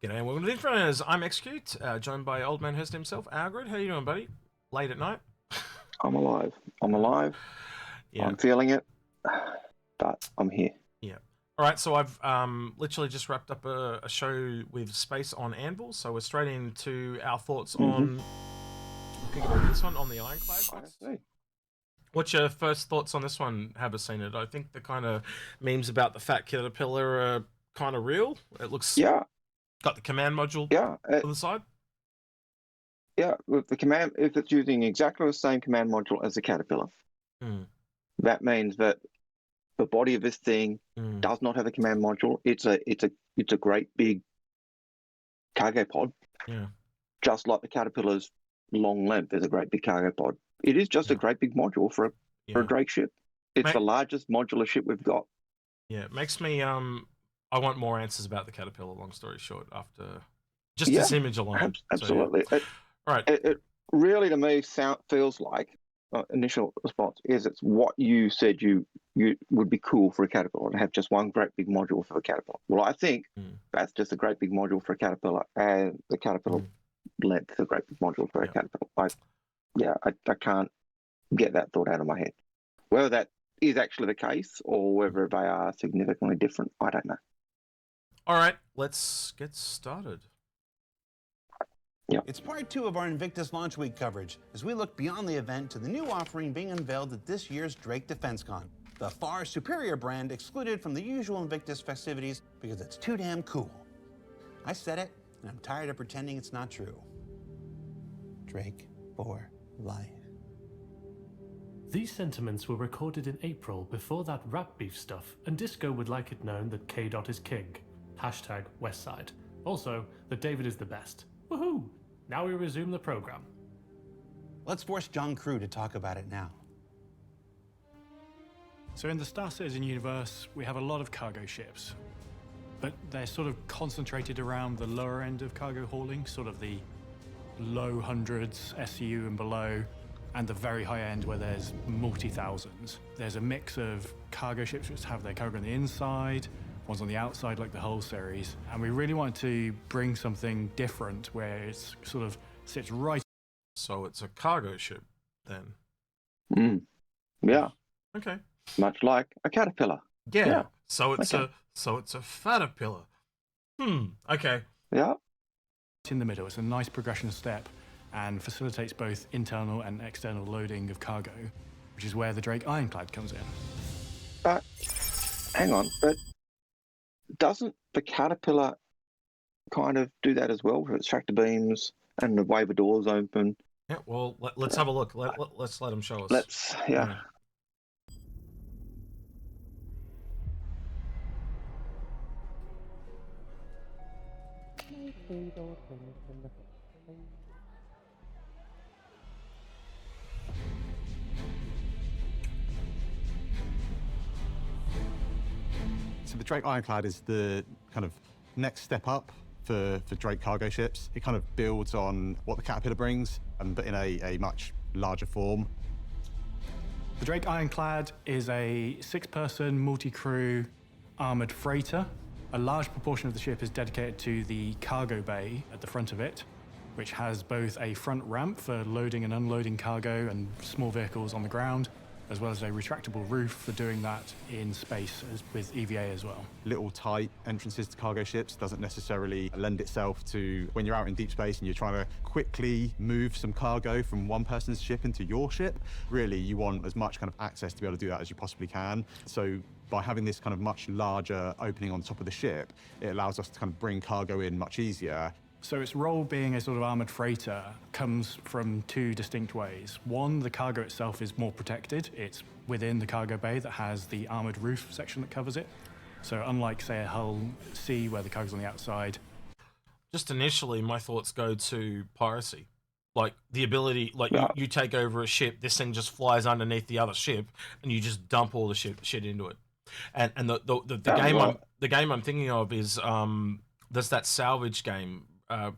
G'day and welcome to the Inforunners. I'm Execute, joined by Old Man Hurst himself, Algared. How you doing, buddy? Late at night? I'm alive. I'm alive. Yeah. I'm feeling it, but I'm here. Yeah. All right, so I've literally just wrapped up a show with Space on Anvil, so we're straight into our thoughts on this one, on the Ironclad. What's your first thoughts on this one? Haven't seen it. I think the kind of memes about the fat caterpillar are kind of real. It looks... Yeah. Got the command module on the side? Yeah, with the command, if it's using exactly the same command module as the caterpillar, that means that the body of this thing does not have a command module. It's a great big cargo pod. Yeah. Just like the caterpillar's long length is a great big cargo pod. It is just a great big module for a Drake ship. It's the largest modular ship we've got. Yeah, it makes me I want more answers about the caterpillar, long story short, after just this image alone. Absolutely. So, all right. It really, to me, feels like initial response is it's what you said you would be cool for a caterpillar to have just one great big module for a caterpillar. Well, I think that's just a great big module for a caterpillar, and the caterpillar length is a great big module for a caterpillar. I can't get that thought out of my head. Whether that is actually the case or whether they are significantly different, I don't know. All right, let's get started. It's part 2 of our Invictus Launch Week coverage as we look beyond the event to the new offering being unveiled at this year's Drake DefenseCon, the far superior brand excluded from the usual Invictus festivities because it's too damn cool. I said it, and I'm tired of pretending it's not true. Drake for life. These sentiments were recorded in April before that rap beef stuff, and Disco would like it known that K-Dot is king. Hashtag Westside. Also, that David is the best. Woohoo! Now we resume the program. Let's force John Crew to talk about it now. So in the Star Citizen universe, we have a lot of cargo ships, but they're sort of concentrated around the lower end of cargo hauling, sort of the low hundreds, SCU and below, and the very high end where there's multi-thousands. There's a mix of cargo ships which have their cargo on the inside, ones on the outside like the Hull series, and we really wanted to bring something different where it's sort of sits right. So it's a cargo ship then? Yeah. Okay. Much like a caterpillar. Yeah. So it's a fatterpillar. Okay. Yeah. In the middle, it's a nice progression step and facilitates both internal and external loading of cargo, which is where the Drake Ironclad comes in. But hang on, but doesn't the caterpillar kind of do that as well with its tractor beams and the way the doors open? Yeah, well, let's have a look. Let's let them show us. Let's, So the Drake Ironclad is the kind of next step up for Drake cargo ships. It kind of builds on what the Caterpillar brings, but in a much larger form. The Drake Ironclad is a 6-person multi-crew armored freighter. A large proportion of the ship is dedicated to the cargo bay at the front of it, which has both a front ramp for loading and unloading cargo and small vehicles on the ground, as well as a retractable roof for doing that in space with EVA as well. Little tight entrances to cargo ships doesn't necessarily lend itself to when you're out in deep space and you're trying to quickly move some cargo from one person's ship into your ship. Really, you want as much kind of access to be able to do that as you possibly can. So by having this kind of much larger opening on top of the ship, it allows us to kind of bring cargo in much easier. So its role being a sort of armored freighter comes from 2 distinct ways. One, the cargo itself is more protected. It's within the cargo bay that has the armored roof section that covers it. So unlike, say, a Hull C where the cargo's on the outside. Just initially, my thoughts go to piracy. Like the ability, like you take over a ship, this thing just flies underneath the other ship, and you just dump all the shit into it. And the game I'm thinking of is there's that salvage game.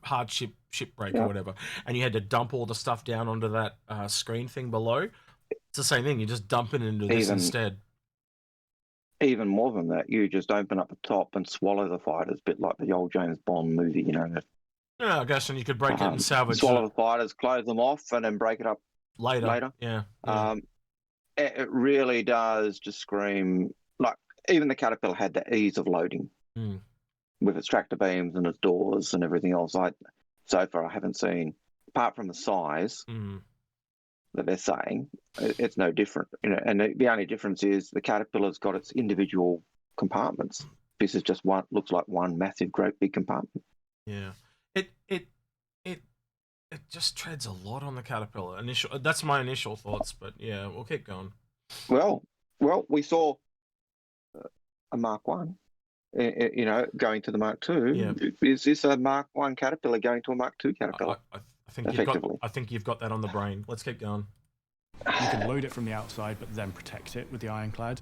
Hard shipbreak or whatever, and you had to dump all the stuff down onto that screen thing below. It's the same thing. You just dump it into this instead. even more than that, you just open up the top and swallow the fighters, a bit like the old James Bond movie, you know. Yeah, I guess, and you could break it and salvage swallow the fighters, close them off, and then break it up later. Yeah. It really does just scream, like, even the Caterpillar had the ease of loading with its tractor beams and its doors and everything else. So far, I haven't seen, apart from the size that they're saying, it's no different. You know, and the only difference is the Caterpillar's got its individual compartments. This is just one, looks like one massive, great big compartment. Yeah. It just treads a lot on the Caterpillar. That's my initial thoughts, but yeah, we'll keep going. Well, we saw a Mark 1, you know, going to the Mark 2. Yeah. Is this a Mark 1 Caterpillar going to a Mark 2 Caterpillar? I think you've got that on the brain. Let's keep going. You can load it from the outside, but then protect it with the Ironclad.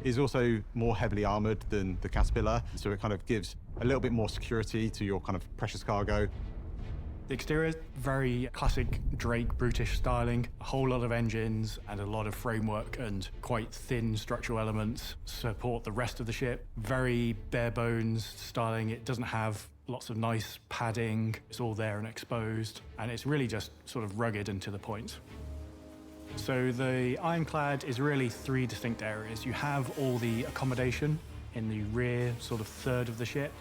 Is also more heavily armored than the Caterpillar, so it kind of gives a little bit more security to your kind of precious cargo. The exterior, very classic Drake brutish styling, a whole lot of engines and a lot of framework and quite thin structural elements support the rest of the ship. Very bare bones styling. It doesn't have lots of nice padding. It's all there and exposed, and it's really just sort of rugged and to the point. So the Ironclad is really 3 distinct areas. You have all the accommodation in the rear sort of third of the ship.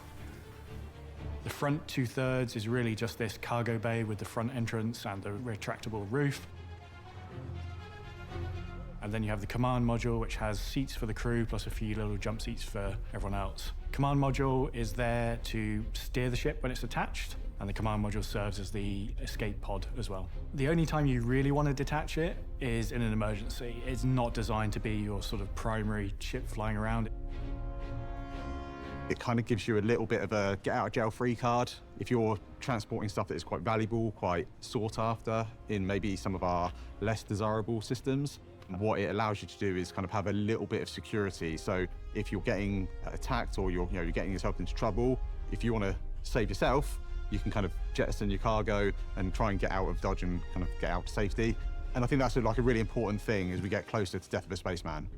The front 2/3 is really just this cargo bay with the front entrance and the retractable roof. And then you have the command module, which has seats for the crew, plus a few little jump seats for everyone else. Command module is there to steer the ship when it's attached, and the command module serves as the escape pod as well. The only time you really want to detach it is in an emergency. It's not designed to be your sort of primary ship flying around. It kind of gives you a little bit of a get-out-of-jail-free card. If you're transporting stuff that is quite valuable, quite sought after in maybe some of our less desirable systems, what it allows you to do is kind of have a little bit of security. So if you're getting attacked or you're getting yourself into trouble, if you want to save yourself, you can kind of jettison your cargo and try and get out of Dodge and kind of get out to safety. And I think that's like a really important thing as we get closer to Death of a Spaceman.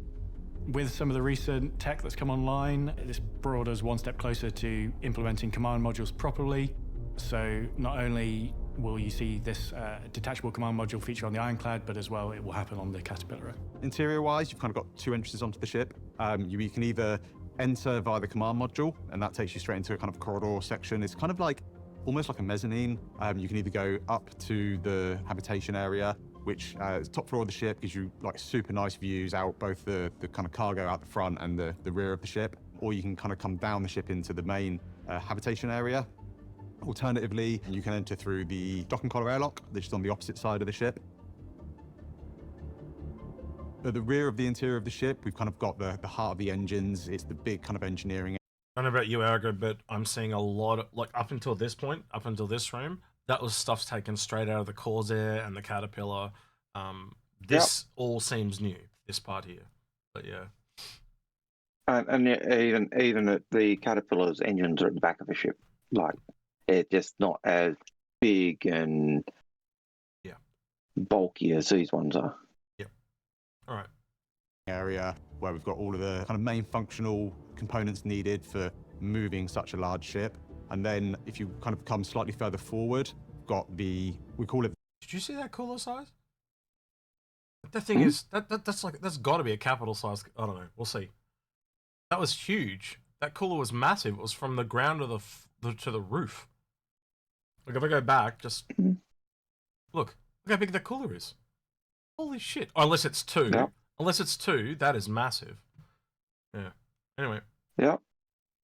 With some of the recent tech that's come online, this brought us one step closer to implementing command modules properly. So not only will you see this detachable command module feature on the Ironclad, but as well it will happen on the Caterpillar. Interior-wise, you've kind of got 2 entrances onto the ship. You can either enter via the command module, and that takes you straight into a kind of corridor section. It's kind of like, almost like a mezzanine. You can either go up to the habitation area, which is top floor of the ship, gives you like super nice views out both the kind of cargo out the front and the rear of the ship, or you can kind of come down the ship into the main habitation area. Alternatively, you can enter through the dock and collar airlock, which is on the opposite side of the ship. At the rear of the interior of the ship, we've kind of got the heart of the engines. It's the big kind of engineering. I don't know about you, Algared, but I'm seeing a lot of, like, up until this point, up until this frame, that was stuff's taken straight out of the Corsair and the Caterpillar. This all seems new, this part here. But yeah. And even at the Caterpillar's engines are at the back of the ship. Like, it's just not as big and bulky as these ones are. Yep. All right. Area where we've got all of the kind of main functional components needed for moving such a large ship. And then if you kind of come slightly further forward, got we call it. Did you see that cooler size? The thing is, that's got to be a capital size. I don't know. We'll see. That was huge. That cooler was massive. It was from the ground to the roof. Like, if I go back, just look how big that cooler is. Holy shit! Oh, unless it's 2. Yeah. Unless it's 2, that is massive. Yeah. Anyway. Yeah.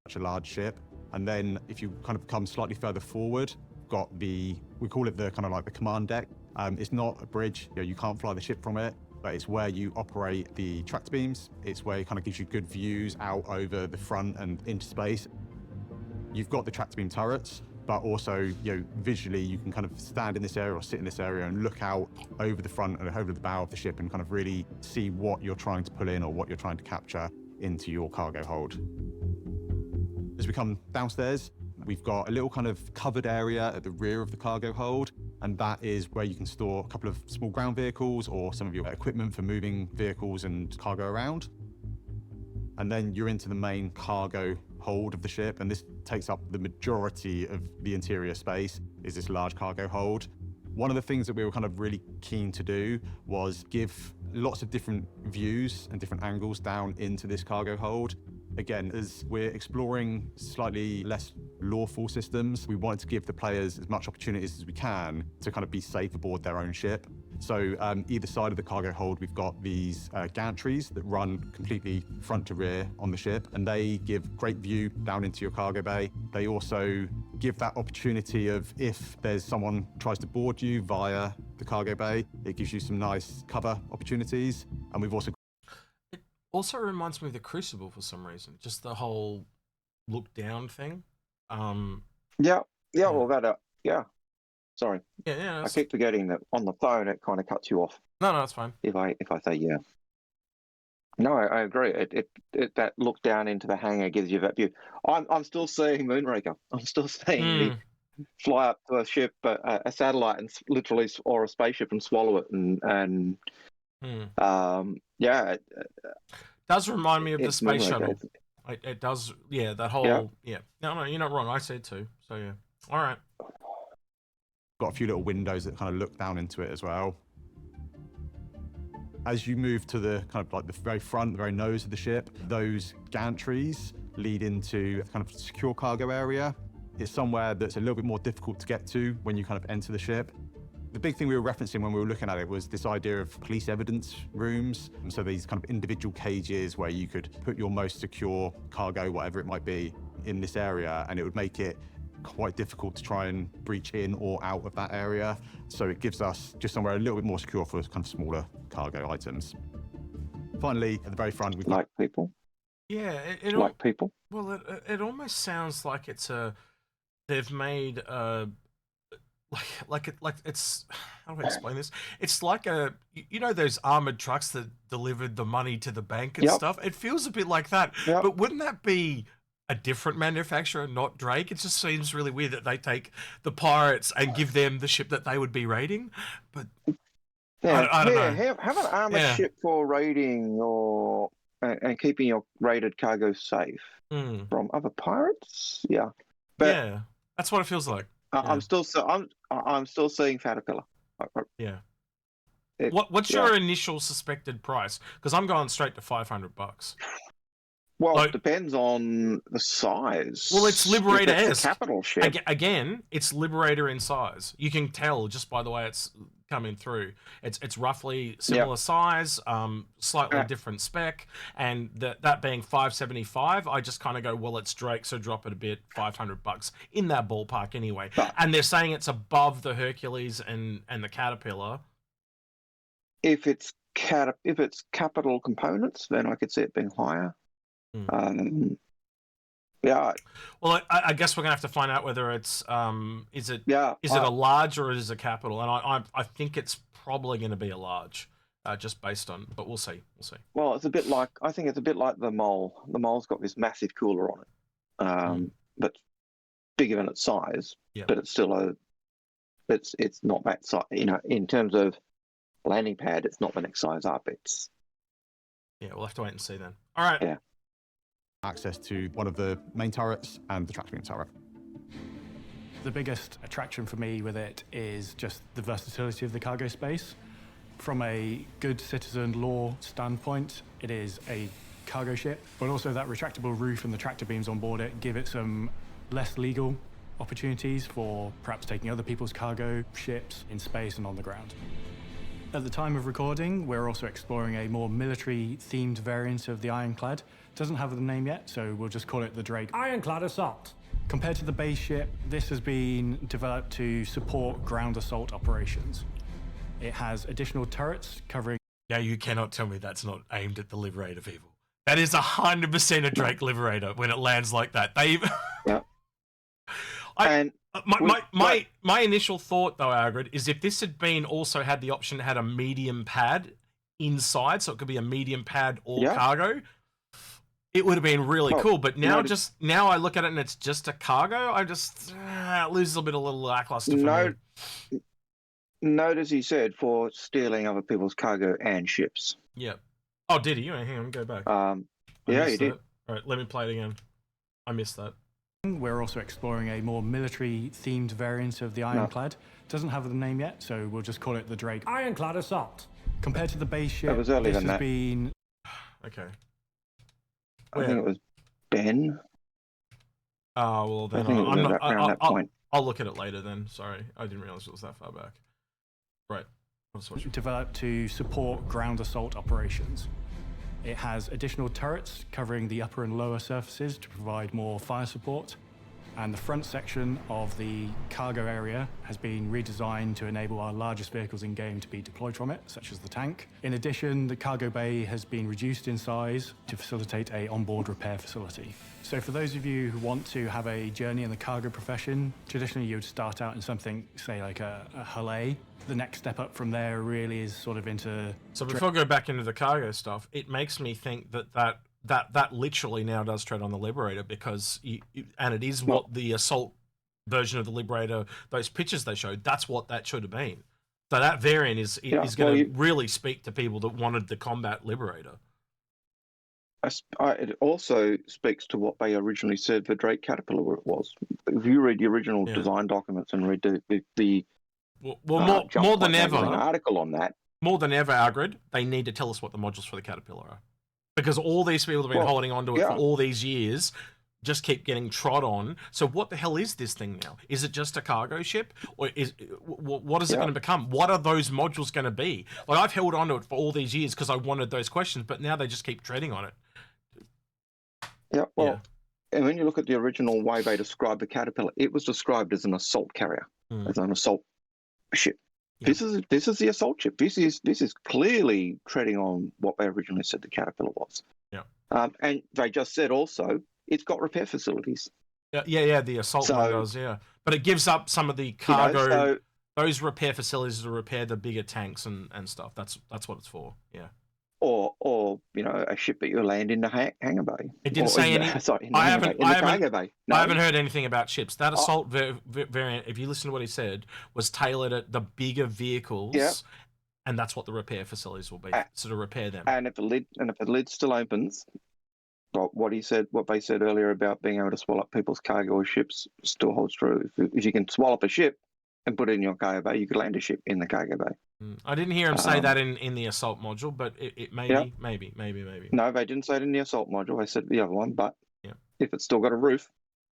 Such a large ship. And then if you kind of come slightly further forward, got we call it the kind of like the command deck. It's not a bridge, you can't fly the ship from it, but it's where you operate the tractor beams. It's where it kind of gives you good views out over the front and into space. You've got the tractor beam turrets, but also, visually you can kind of stand in this area or sit in this area and look out over the front and over the bow of the ship and kind of really see what you're trying to pull in or what you're trying to capture into your cargo hold. As we come downstairs, we've got a little kind of covered area at the rear of the cargo hold, and that is where you can store a couple of small ground vehicles or some of your equipment for moving vehicles and cargo around. and then you're into the main cargo hold of the ship, and this takes up the majority of the interior space, is this large cargo hold. One of the things that we were kind of really keen to do was give lots of different views and different angles down into this cargo hold. Again, as we're exploring slightly less lawful systems, we wanted to give the players as much opportunities as we can to kind of be safe aboard their own ship. So either side of the cargo hold, we've got these gantries that run completely front to rear on the ship, and they give great view down into your cargo bay. They also give that opportunity of, if there's someone tries to board you via the cargo bay, it gives you some nice cover opportunities. And we've also also reminds me of the Crucible for some reason, just the whole look down thing. Yeah, well, that, yeah. Sorry. Yeah. I keep forgetting that on the phone it kind of cuts you off. No, that's fine. If I say yeah. No, I agree. It that look down into the hangar gives you that view. I'm still seeing Moonraker. I'm still seeing the fly up to a ship, a satellite, and literally, or a spaceship, and swallow it, and yeah. It does remind me of the space shuttle. It's, It does, yeah. That whole, yeah. No, you're not wrong. I said too. So yeah. All right. Got a few little windows that kind of look down into it as well. As you move to the kind of like the very front, the very nose of the ship, those gantries lead into a kind of secure cargo area. It's somewhere that's a little bit more difficult to get to when you kind of enter the ship. The big thing we were referencing when we were looking at it was this idea of police evidence rooms. And so these kind of individual cages where you could put your most secure cargo, whatever it might be, in this area, and it would make it quite difficult to try and breach in or out of that area. So it gives us just somewhere a little bit more secure for kind of smaller cargo items. Finally, at the very front, we've got... Like people? Yeah. Like people? Well, it almost sounds like it's they've made like it's, how do I explain this? It's like you know those armored trucks that delivered the money to the bank and stuff? It feels a bit like that. But wouldn't that be a different manufacturer, not Drake? It just seems really weird that they take the pirates and give them the ship that they would be raiding. But I don't know. Have an armored ship for raiding or and keeping your raided cargo safe from other pirates. Yeah, but yeah, that's what it feels like. I'm still seeing Caterpillar. Yeah. What's your initial suspected price? Because I'm going straight to $500. Well, it depends on the size. Well, it's Liberator-esque. It's a capital ship. Again, it's Liberator in size. You can tell just by the way it's coming through. It's roughly similar size, slightly different spec, and that being 575, I just kind of go, well, it's Drake, so drop it a bit, $500 in that ballpark anyway. And they're saying it's above the Hercules and the Caterpillar. If it's capital components, then I could see it being higher. Well, I guess we're gonna have to find out whether it's is it a large or is it a capital, and I think it's probably going to be a large, just based on, but we'll see. Well, it's a bit like, I think it's a bit like the Mole. The Mole's got this massive cooler on it, but bigger than its size. But it's still it's not that size. You know, in terms of landing pad, it's not the next size up. It's we'll have to wait and see then. All right. Yeah. Access to one of the main turrets and the tractor beam turret. The biggest attraction for me with it is just the versatility of the cargo space. From a good citizen law standpoint, it is a cargo ship, but also that retractable roof and the tractor beams on board it give it some less legal opportunities for perhaps taking other people's cargo ships in space and on the ground. At the time of recording, we're also exploring a more military-themed variant of the Ironclad. It doesn't have the name yet, so we'll just call it the Drake. Ironclad Assault. Compared to the base ship, this has been developed to support ground assault operations. It has additional turrets covering... Now you cannot tell me that's not aimed at the Liberator people. That is 100% a Drake Liberator when it lands like that. They even... My initial thought, though, Algared, is if this had been also had the option to had a medium pad inside, so it could be a medium pad or cargo, it would have been really cool. But now, now I look at it and it's just a cargo. I just it loses a bit of a little lackluster for me. Note, as he said, for stealing other people's cargo and ships. Yeah. Oh, did he? Hang on, go back. Yeah, you did. All right, let me play it again. I missed that. We're also exploring a more military-themed variant of the Ironclad. Doesn't have the name yet, so we'll just call it the Drake. Ironclad Assault. Compared to the base ship, That was earlier this than has that. been... Okay. I think it was Ben. Oh, well, then I think it was around that point. I'll look at it later then. Sorry, I didn't realize it was that far back. Right. Developed to support ground assault operations. It has additional turrets covering the upper and lower surfaces to provide more fire support. And the front section of the cargo area has been redesigned to enable our largest vehicles in game to be deployed from it, such as the tank. In addition, the cargo bay has been reduced in size to facilitate an onboard repair facility. So for those of you who want to have a journey in the cargo profession, traditionally you would start out in something, say like a hull A. The next step up from there really is sort of into... So before I go back into the cargo stuff, it makes me think that literally now does tread on the Liberator, because and it is what the assault version of the Liberator, those pictures they showed, that's what that should have been. So that variant is going to really speak to people that wanted the combat Liberator. It also speaks to what they originally said for Drake Caterpillar it was. If you read the original design documents and read the more than ever, an article on that. More than ever, Algared, they need to tell us what the modules for the Caterpillar are. Because all these people have been holding on to it for all these years, just keep getting trod on. So what the hell is this thing now? Is it just a cargo ship? Or what is it going to become? What are those modules going to be? Like, I've held on to it for all these years because I wanted those questions, but now they just keep treading on it. Yeah, well, and when you look at the original way they described the Caterpillar, it was described as an assault carrier, as an assault ship. Yeah. This is the assault ship. This is clearly treading on what they originally said the Caterpillar was. Yeah. And they just said also it's got repair facilities. Yeah. The assault one does, but it gives up some of the cargo. Those repair facilities to repair the bigger tanks and stuff. That's what it's for. Yeah. Or a ship that you land in the hangar bay. It didn't say any. Sorry, I haven't heard anything about ships. That assault variant, if you listen to what he said, was tailored at the bigger vehicles, and that's what the repair facilities will be, so to repair them. And if the lid still opens, what they said earlier about being able to swallow up people's cargo or ships still holds true. If you can swallow up a ship and put it in your cargo bay, you could land a ship in the cargo bay. I didn't hear him say that in the assault module, but it maybe. No, they didn't say it in the assault module. They said the other one, but if it's still got a roof,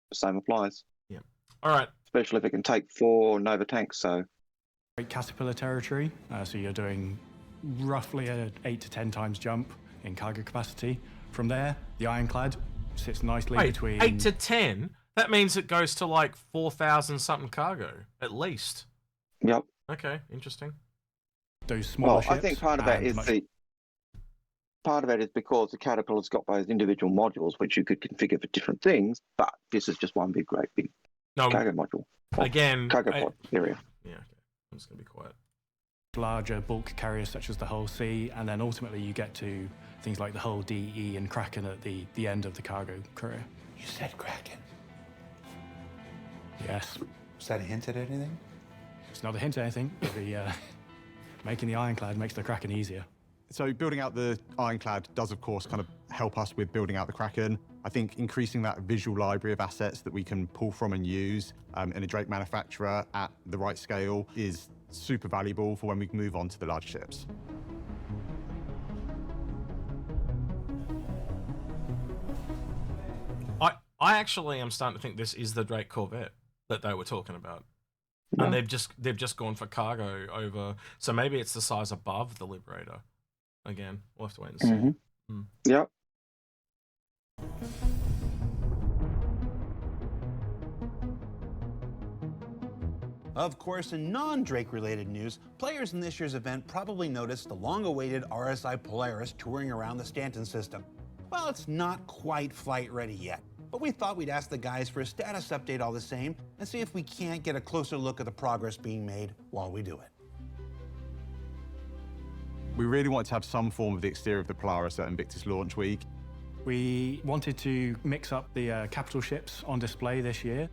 the same applies. Yeah. All right. Especially if it can take 4 Nova tanks. So. Caterpillar territory. So you're doing roughly an 8 to 10 times jump in cargo capacity. From there, the Ironclad sits nicely between 8 to 10. That means it goes to like 4,000 something cargo at least. Yep. Okay. Interesting. Those smaller ships. I think part of that is because the Caterpillar's got those individual modules which you could configure for different things, but this is just one big cargo module. Again, cargo pod area. Yeah, okay. I'm just gonna be quiet. Larger bulk carriers such as the Hull C, and then ultimately you get to things like the Hull D, E, and Kraken at the end of the cargo career. You said Kraken. Yes. Was that a hint at anything? It's not a hint at anything, but making the Ironclad makes the Kraken easier. So building out the Ironclad does, of course, kind of help us with building out the Kraken. I think increasing that visual library of assets that we can pull from and use in a Drake manufacturer at the right scale is super valuable for when we move on to the larger ships. I actually am starting to think this is the Drake Corvette that they were talking about. Yeah. And they've just gone for cargo over, so maybe it's the size above the Liberator. Again, we'll have to wait and see. Mm-hmm. Yep. Of course, in non-Drake related news, players in this year's event probably noticed the long-awaited RSI Polaris touring around the Stanton system. Well, it's not quite flight ready yet, but we thought we'd ask the guys for a status update all the same and see if we can't get a closer look at the progress being made while we do it. We really wanted to have some form of the exterior of the Polaris at Invictus launch week. We wanted to mix up the capital ships on display this year.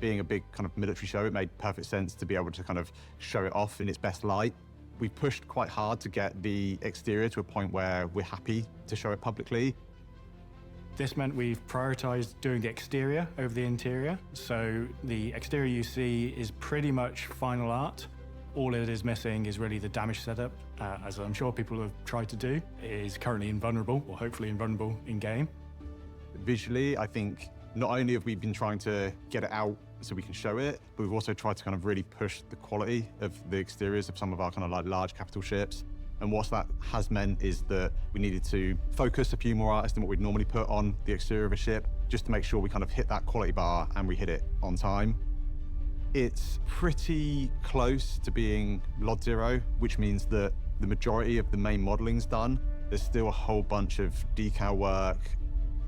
Being a big kind of military show, it made perfect sense to be able to kind of show it off in its best light. We pushed quite hard to get the exterior to a point where we're happy to show it publicly. This meant we've prioritized doing the exterior over the interior. So the exterior you see is pretty much final art. All it is missing is really the damage setup, as I'm sure people have tried to do. It is currently invulnerable, or hopefully invulnerable in game. Visually, I think not only have we been trying to get it out so we can show it, but we've also tried to kind of really push the quality of the exteriors of some of our kind of like large capital ships. And what that has meant is that we needed to focus a few more artists than what we'd normally put on the exterior of a ship, just to make sure we kind of hit that quality bar and we hit it on time. It's pretty close to being LOD 0, which means that the majority of the main modeling's done. There's still a whole bunch of decal work,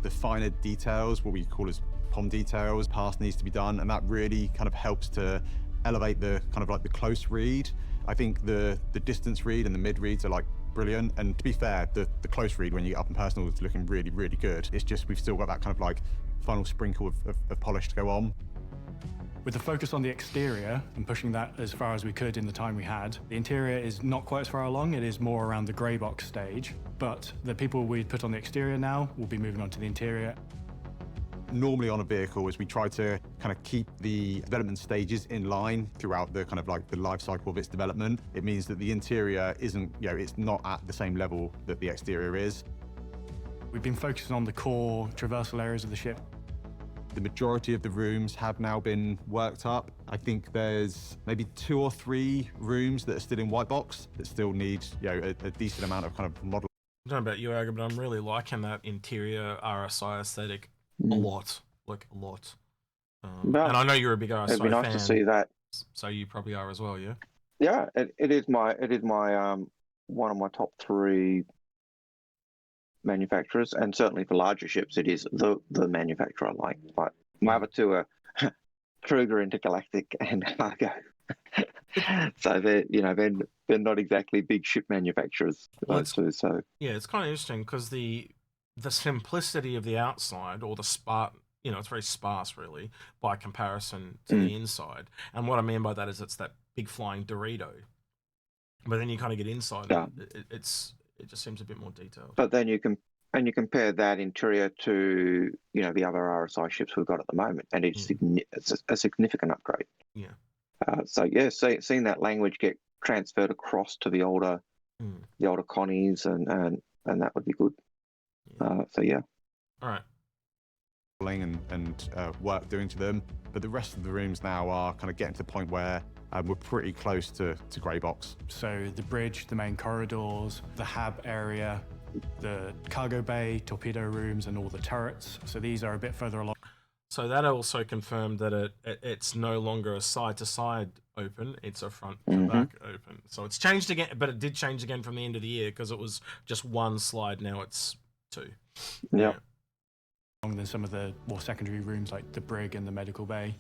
the finer details, what we call as POM details, pass needs to be done, and that really kind of helps to elevate the kind of like the close read. I think the distance read and the mid reads are like brilliant, and to be fair, the close read when you get up in personal is looking really, really good. It's just we've still got that kind of like final sprinkle of polish to go on. With the focus on the exterior and pushing that as far as we could in the time we had, the interior is not quite as far along. It is more around the grey box stage, but the people we put on the exterior now will be moving on to the interior. Normally on a vehicle, as we try to kind of keep the development stages in line throughout the kind of like the life cycle of its development, it means that the interior isn't, you know, it's not at the same level that the exterior is. We've been focusing on the core traversal areas of the ship. The majority of the rooms have now been worked up. I think there's maybe 2 or 3 rooms that are still in white box that still need, you know, a decent amount of kind of model. I don't know about you, Algared, but I'm really liking that interior RSI aesthetic a lot, like a lot. And I know you're a big RSI fan. It'd be nice to see that. So you probably are as well, yeah. Yeah, it is my one of my top 3 manufacturers, and certainly for larger ships, it is the manufacturer I like. Like my other 2 are Kruger Intergalactic and Cargo. So they're not exactly big ship manufacturers. Well, so yeah, it's kind of interesting because the simplicity of the outside, or the sparse, you know, it's very sparse really by comparison to the inside. And what I mean by that is it's that big flying Dorito. But then you kind of get inside, yeah. It just seems a bit more detailed. But then you compare that interior to, you know, the other RSI ships we've got at the moment, and it's a significant upgrade. Yeah. So yeah, seeing that language get transferred across to the older Connies and that would be good. Yeah. So yeah. All right. And work doing to them, but the rest of the rooms now are kind of getting to the point where we're pretty close to grey box. So the bridge, the main corridors, the hab area, the cargo bay, torpedo rooms, and all the turrets. So these are a bit further along. So that also confirmed that it's no longer a side-to-side open, it's a front-to-back open. So it's changed again, but it did change again from the end of the year because it was just 1 slide, now it's 2. Yeah. Than some of the more secondary rooms like the brig and the medical bay.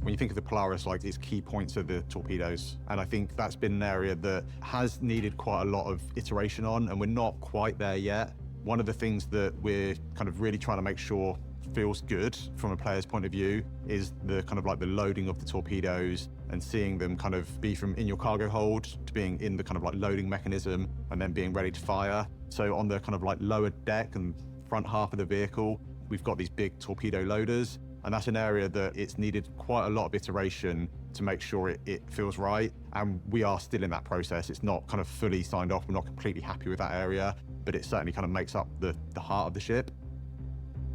When you think of the Polaris, like its key points are the torpedoes, and I think that's been an area that has needed quite a lot of iteration on, and we're not quite there yet. One of the things that we're kind of really trying to make sure feels good from a player's point of view is the kind of like the loading of the torpedoes and seeing them kind of be from in your cargo hold to being in the kind of like loading mechanism and then being ready to fire. So on the kind of like lower deck and front half of the vehicle, we've got these big torpedo loaders, and that's an area that it's needed quite a lot of iteration to make sure it feels right, and we are still in that process. It's not kind of fully signed off, we're not completely happy with that area, but it certainly kind of makes up the heart of the ship.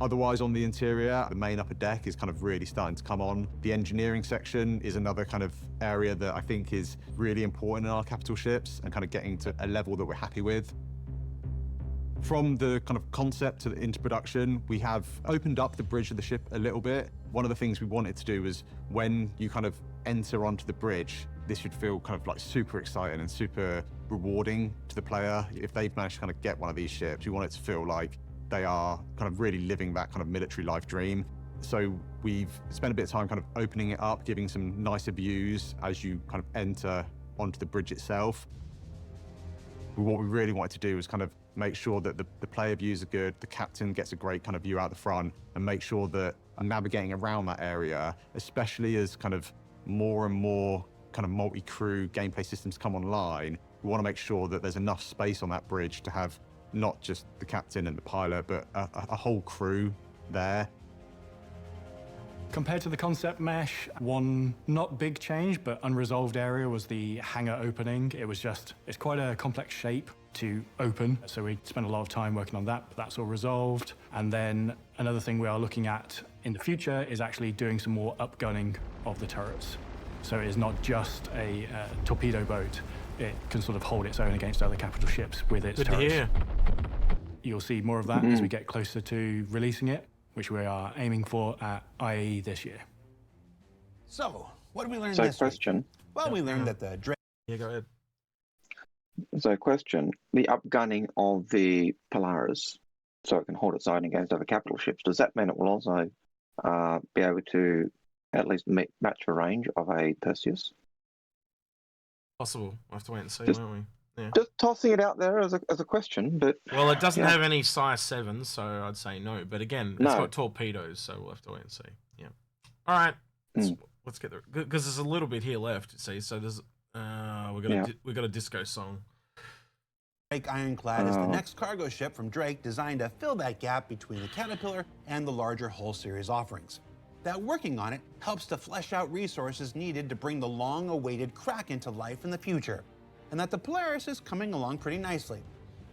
Otherwise, on the interior, the main upper deck is kind of really starting to come on. The engineering section is another kind of area that I think is really important in our capital ships and kind of getting to a level that we're happy with. From the kind of concept into production, we have opened up the bridge of the ship a little bit. One of the things we wanted to do was when you kind of enter onto the bridge, this should feel kind of like super exciting and super rewarding to the player. If they've managed to kind of get one of these ships, we want it to feel like they are kind of really living that kind of military life dream. So we've spent a bit of time kind of opening it up, giving some nicer views as you kind of enter onto the bridge itself. What we really wanted to do was kind of make sure that the player views are good, the captain gets a great kind of view out the front, and make sure that navigating around that area, especially as kind of more and more kind of multi-crew gameplay systems come online, we want to make sure that there's enough space on that bridge to have not just the captain and the pilot, but a whole crew there. Compared to the concept mesh, one not big change, but unresolved area was the hangar opening. It's quite a complex shape to open, so we spent a lot of time working on that, but that's all resolved. And then another thing we are looking at in the future is actually doing some more upgunning of the turrets. So it is not just a torpedo boat. It can sort of hold its own against other capital ships with its turrets. You'll see more of that as we get closer to releasing it, which we are aiming for at IAE this year. So, what did we learn So this question. week? Well, we learned that the Drake... Yeah, go ahead. So question, the upgunning of the Polaris, so it can hold its own against other capital ships, does that mean it will also be able to at least match the range of a Perseus? Possible. We'll have to wait and see, won't we? Yeah. Just tossing it out there as a question, but... Well, it doesn't have any size 7, so I'd say no. But again, it's got torpedoes, so we'll have to wait and see. Yeah. All right. Let's get there. Because there's a little bit here left, see. So there's... we got a disco song. Drake Ironclad is the next cargo ship from Drake designed to fill that gap between the Caterpillar and the larger Hull series offerings. That working on it helps to flesh out resources needed to bring the long-awaited Kraken to life in the future. And that the Polaris is coming along pretty nicely,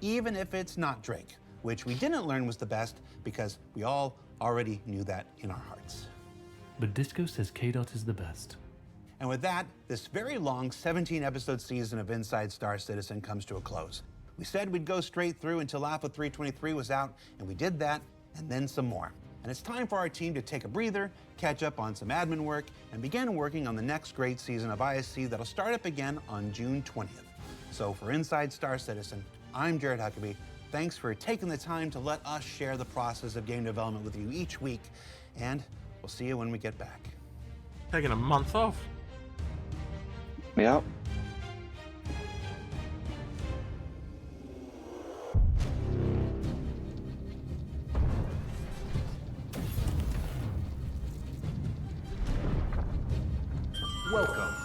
even if it's not Drake, which we didn't learn was the best because we all already knew that in our hearts. But Disco says KDOT is the best. And with that, this very long 17-episode season of Inside Star Citizen comes to a close. We said we'd go straight through until Alpha 323 was out, and we did that, and then some more. And it's time for our team to take a breather, catch up on some admin work, and begin working on the next great season of ISC that'll start up again on June 20th. So for Inside Star Citizen, I'm Jared Huckabee. Thanks for taking the time to let us share the process of game development with you each week, and we'll see you when we get back. Taking a month off. Yeah. Welcome.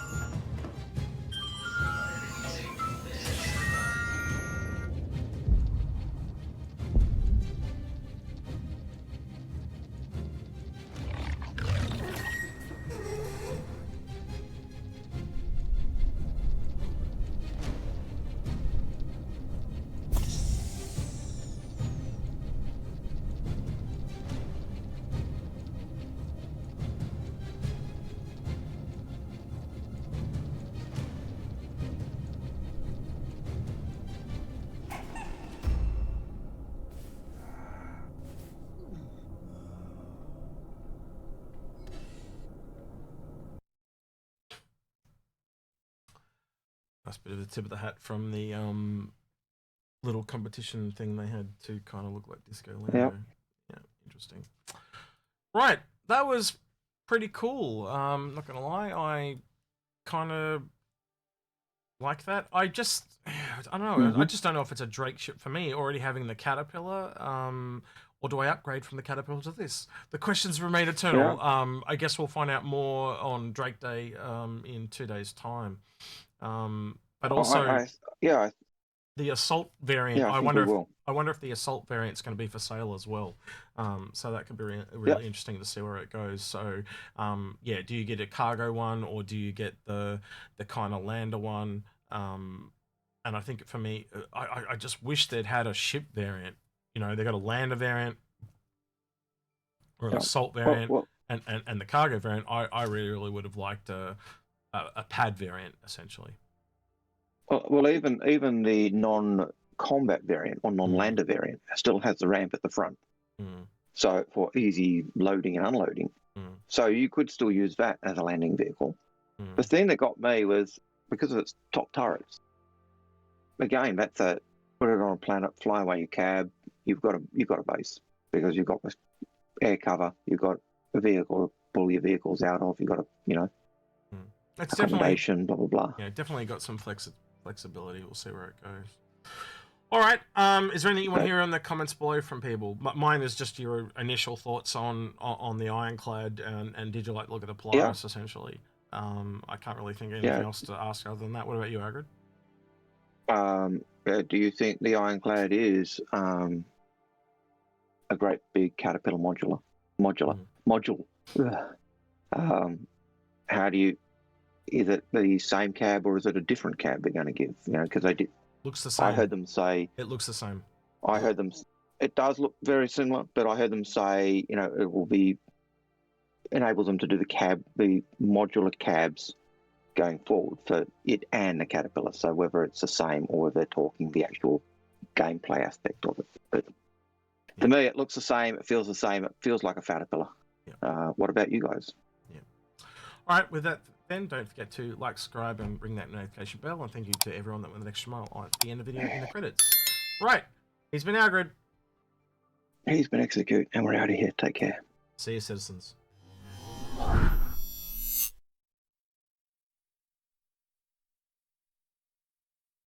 That's a bit of a tip of the hat from the little competition thing they had to kind of look like Disco Lando. Yep. Yeah, interesting. Right, that was pretty cool. Not gonna lie, I kind of like that. I don't know. I just don't know if it's a Drake ship for me. Already having the Caterpillar, or do I upgrade from the Caterpillar to this? The questions remain eternal. Yeah. I guess we'll find out more on Drake Day in 2 days' time. But also, the assault variant. Yeah, I wonder if the assault variant's going to be for sale as well. So that could be really interesting to see where it goes. So, yeah, do you get a cargo one or do you get the kind of lander one? And I think for me, I just wish they'd had a ship variant. You know, they got a lander variant or an assault variant and the cargo variant. I really would have liked a pad variant essentially. Well, even the non-combat variant or non-lander variant still has the ramp at the front, so for easy loading and unloading. So you could still use that as a landing vehicle. The thing that got me was because of its top turrets. Again, that's a put it on a planet, fly away your cab. You've got a base because you've got this air cover. You've got a vehicle to pull your vehicles out of. You've got It's accommodation, blah blah blah. Yeah, definitely got some flexibility. We'll see where it goes. All right. Is there anything you want to hear in the comments below from people? Mine is just your initial thoughts on the Ironclad and did you like look at the Polaris essentially? I can't really think of anything else to ask other than that. What about you, Algared? Do you think the Ironclad is a great big Caterpillar module? How do you? Is it the same cab or is it a different cab they're going to give? You know, because they did. Looks the same. I heard them say it looks the same. I heard them. It does look very similar, but I heard them say, you know, it will be enables them to do the modular cabs going forward for it and the Caterpillar. So whether it's the same or whether they're talking the actual gameplay aspect of it. But to me, it looks the same. It feels the same. It feels like a Caterpillar. Yeah. What about you guys? Yeah. All right. With that, then don't forget to like, subscribe, and ring that notification bell. And thank you to everyone that went the extra mile at the end of the video in the credits. Right. He's been Algared. He's been Execute, and we're out of here. Take care. See you, citizens.